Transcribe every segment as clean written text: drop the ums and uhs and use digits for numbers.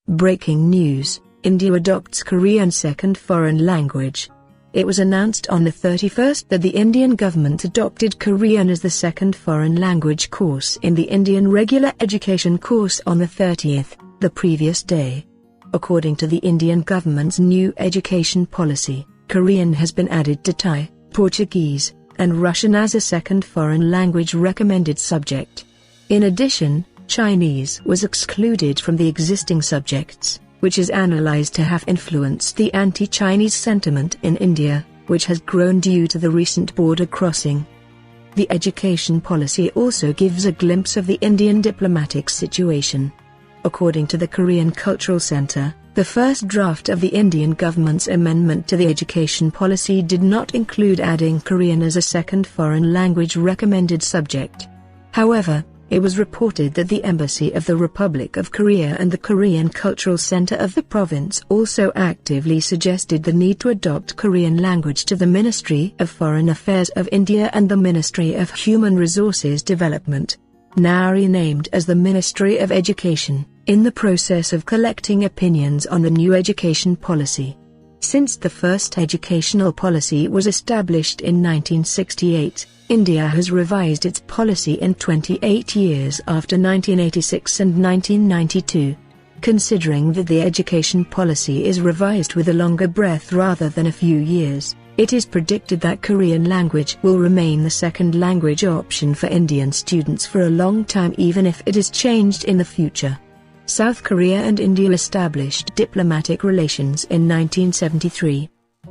Breaking news: India adopts Korean second foreign language. It was announced on the 31st that the Indian government adopted Korean as the second foreign language course in the Indian regular education course on the 30th, the previous day. According to the Indian government's new education policy, Korean has been added to Thai, Portuguese, and Russian as a second foreign language recommended subject. In addition, Chinese was excluded from the existing subjects, which is analyzed to have influenced the anti-Chinese sentiment in India, which has grown due to the recent border crossing. The education policy also gives a glimpse of the Indian diplomatic situation. According to the Korean Cultural Center, the first draft of the Indian government's amendment to the education policy did not include adding Korean as a second foreign language recommended subject. However, it was reported that the Embassy of the Republic of Korea and the Korean Cultural Center of the province also actively suggested the need to adopt Korean language to the Ministry of Foreign Affairs of India and the Ministry of Human Resources Development, now renamed as the Ministry of Education, in the process of collecting opinions on the new education policy. Since the first educational policy was established in 1968, India has revised its policy in 28 years after 1986 and 1992. Considering that the education policy is revised with a longer breadth rather than a few years, it is predicted that Korean language will remain the second language option for Indian students for a long time, even if it is changed in the future. South Korea and India established diplomatic relations in 1973.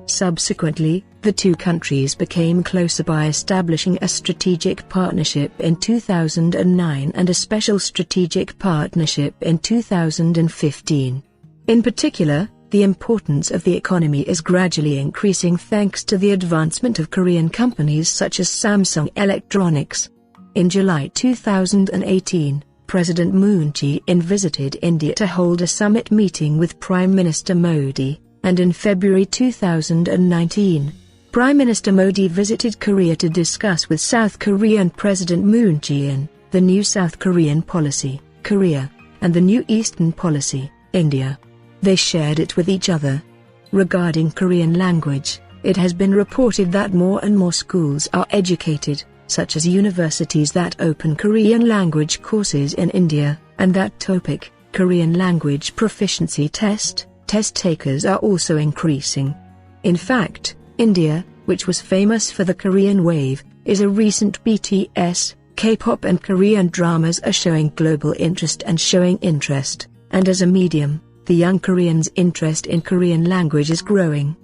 Subsequently, the two countries became closer by establishing a strategic partnership in 2009 and a special strategic partnership in 2015. In particular, the importance of the economy is gradually increasing thanks to the advancement of Korean companies such as Samsung Electronics. In July 2018, President Moon Jae-in visited India to hold a summit meeting with Prime Minister Modi, and in February 2019, Prime Minister Modi visited Korea to discuss with South Korean President Moon Jae-in the new South Korean policy, Korea, and the new Eastern policy, India. They shared it with each other. Regarding Korean language, it has been reported that more and more schools are educated, such as universities that open Korean language courses in India, and that TOPIK, Korean language proficiency test takers are also increasing. In fact, India, which was famous for the Korean wave, is a recent BTS, K-pop and Korean dramas are showing global interest and showing interest, and as a medium, the young Koreans' interest in Korean language is growing.